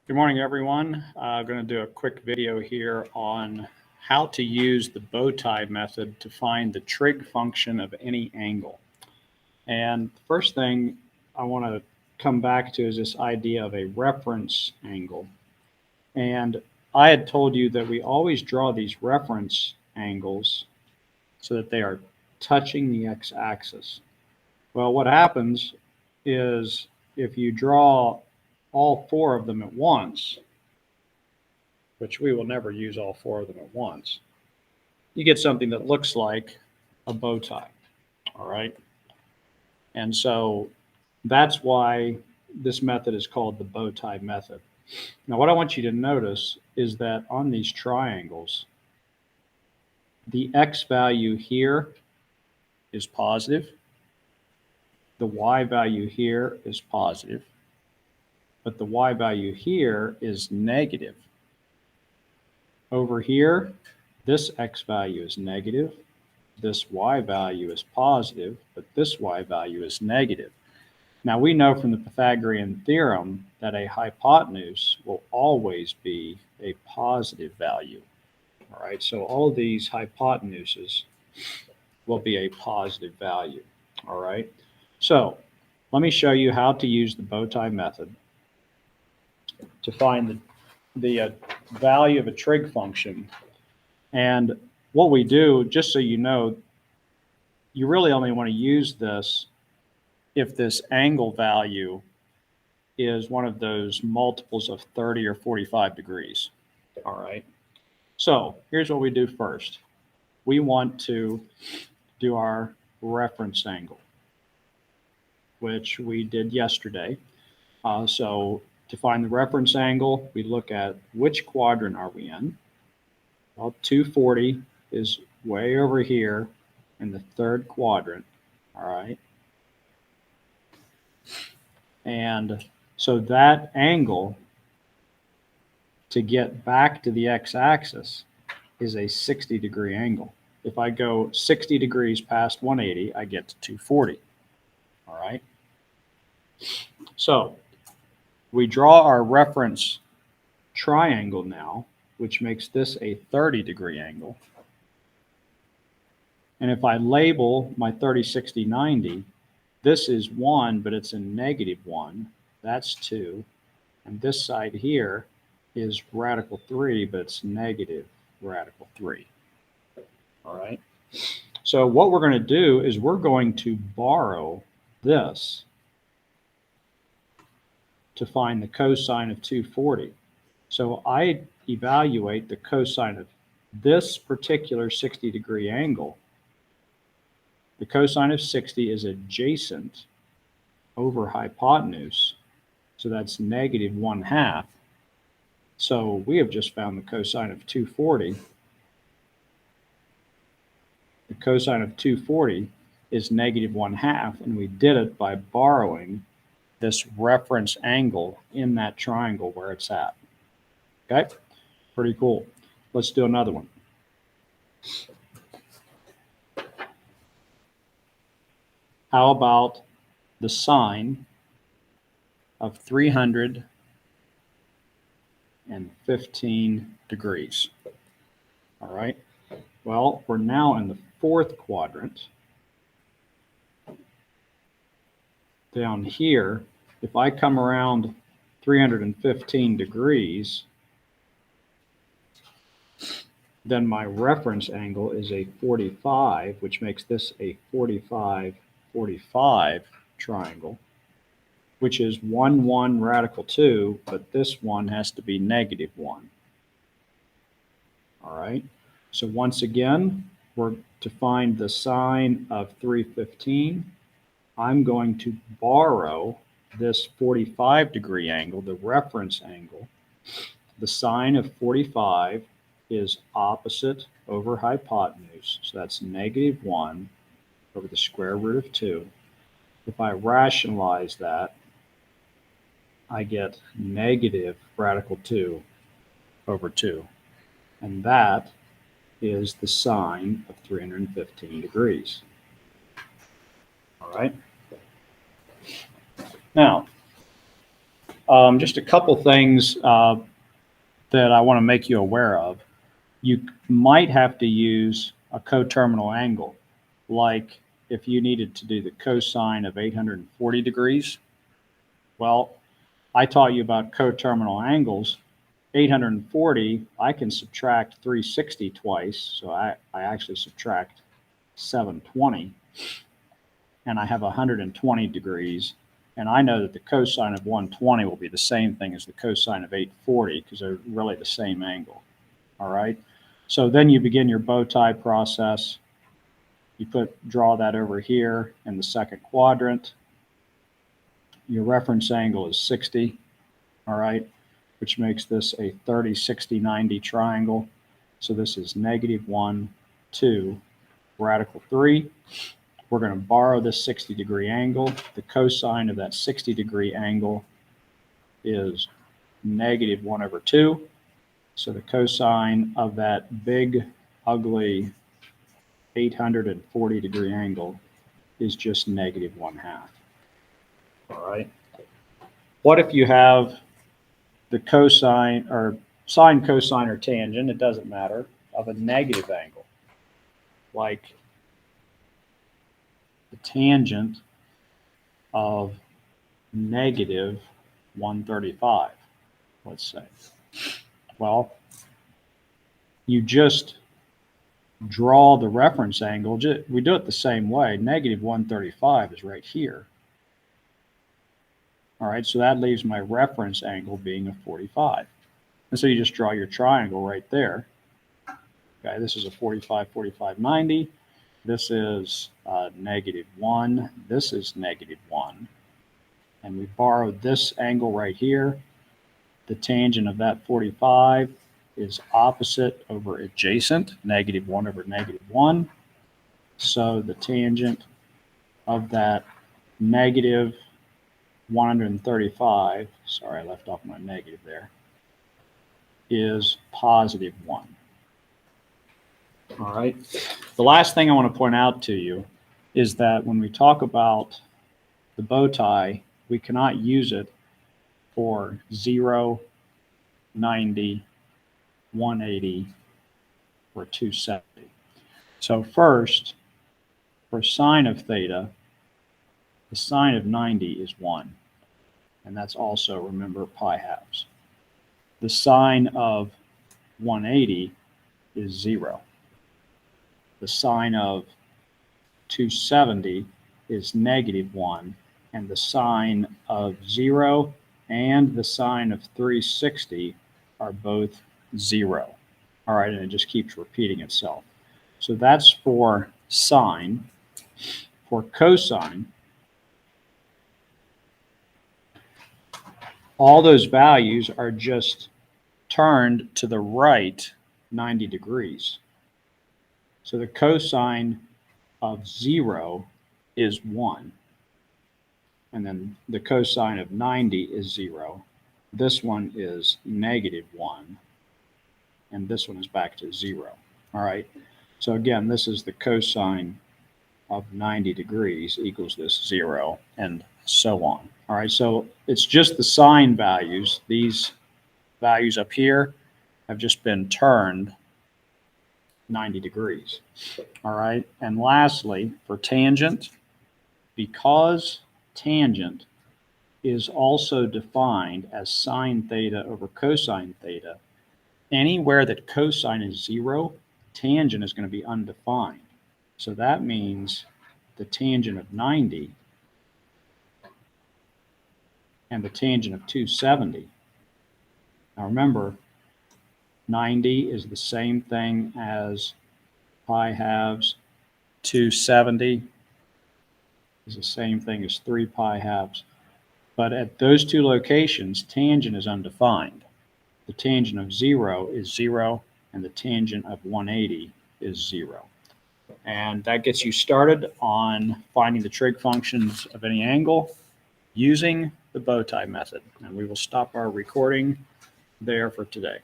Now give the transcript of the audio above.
Good morning, everyone. I'm going to do a quick video here on how to use the bow tie method to find the trig function of any angle. And the first thing I want to come back to is this idea of a reference angle. And I had told you that we always draw these reference angles so that they are touching the x-axis. Well, what happens is if you draw all four of them at once, which we will never use all four of them at once, you get something that looks like a bow tie, all right? And so that's why this method is called the bow tie method. Now, what I want you to notice is that on these triangles, the x value here is positive, the y value here is positive, but the y value here is negative. Over here, this x value is negative, this y value is positive, but this y value is negative. Now we know from the Pythagorean theorem that a hypotenuse will always be a positive value. All right, so all of these hypotenuses will be a positive value. All right, so let me show you how to use the bow tie method to find the value of a trig function. And what we do, just so you know, you really only want to use this if this angle value is one of those multiples of 30 or 45 degrees. All right. So here's what we do first. We want to do our reference angle, which we did yesterday. So to find the reference angle, we look at which quadrant are we in. Well, 240 is way over here in the third quadrant. All right. And so that angle to get back to the x-axis is a 60-degree angle. If I go 60 degrees past 180, I get to 240. All right. So we draw our reference triangle now, which makes this a 30-degree angle. And if I label my 30, 60, 90, this is 1, but it's a -1. That's 2. And this side here is radical 3, but it's negative radical 3. All right. So what we're going to do is we're going to borrow this to find the cosine of 240. So I evaluate the cosine of this particular 60-degree angle. The cosine of 60 is adjacent over hypotenuse, so that's -1/2. So we have just found the cosine of 240. The cosine of 240 is -1/2, and we did it by borrowing this reference angle in that triangle where it's at. Okay, pretty cool. Let's do another one. How about the sine of 315 degrees? All right. Well, we're now in the fourth quadrant. Down here, if I come around 315 degrees, then my reference angle is a 45, which makes this a 45-45 triangle, which is 1, 1, radical 2, but this one has to be -1. All right. So once again, we're to find the sine of 315. I'm going to borrow this 45-degree angle, the reference angle. The sine of 45 is opposite over hypotenuse, so that's -1 over the square root of 2. If I rationalize that, I get negative radical 2 over 2. And that is the sine of 315 degrees. All right. Now, Just a couple things that I want to make you aware of. You might have to use a coterminal angle, like if you needed to do the cosine of 840 degrees. Well, I taught you about coterminal angles. 840, I can subtract 360 twice, so I actually subtract 720, and I have 120 degrees. And I know that the cosine of 120 will be the same thing as the cosine of 840 because they're really the same angle. All right. So then you begin your bow tie process. You draw that over here in the second quadrant. Your reference angle is 60. All right, which makes this a 30, 60, 90 triangle. So this is -1, 2, radical 3. We're going to borrow this 60-degree angle. The cosine of that 60-degree angle is -1/2. So the cosine of that big, ugly 840-degree angle is just -1/2. All right. What if you have the cosine or sine, cosine, or tangent, it doesn't matter, of a negative angle, like the tangent of -135, let's say? Well, you just draw the reference angle. We do it the same way. -135 is right here. All right, so that leaves my reference angle being a 45. And so you just draw your triangle right there. Okay, this is a 45, 45, 90. This is -1. This is -1. And we borrowed this angle right here. The tangent of that 45 is opposite over adjacent, -1 over -1. So the tangent of that -135, sorry, I left off my negative there, is +1. All right. The last thing I want to point out to you is that when we talk about the bow tie, we cannot use it for 0, 90, 180, or 270. So first, for sine of theta, the sine of 90 is 1. And that's also, remember, pi halves. The sine of 180 is 0. The sine of 270 is -1. And the sine of 0 and the sine of 360 are both 0. All right, and it just keeps repeating itself. So that's for sine. For cosine, all those values are just turned to the right 90 degrees. So the cosine of 0 is 1. And then the cosine of 90 is 0. This one is -1. And this one is back to 0. All right. So again, this is the cosine of 90 degrees equals this 0, and so on. All right. So it's just the sine values. These values up here have just been turned 90 degrees. All right. And lastly, for tangent, because tangent is also defined as sine theta over cosine theta, anywhere that cosine is 0, tangent is going to be undefined. So that means the tangent of 90 and the tangent of 270. Now remember, 90 is the same thing as pi halves. 270 is the same thing as 3 pi halves. But at those two locations, tangent is undefined. The tangent of 0 is 0, and the tangent of 180 is 0. And that gets you started on finding the trig functions of any angle using the bow tie method. And we will stop our recording there for today.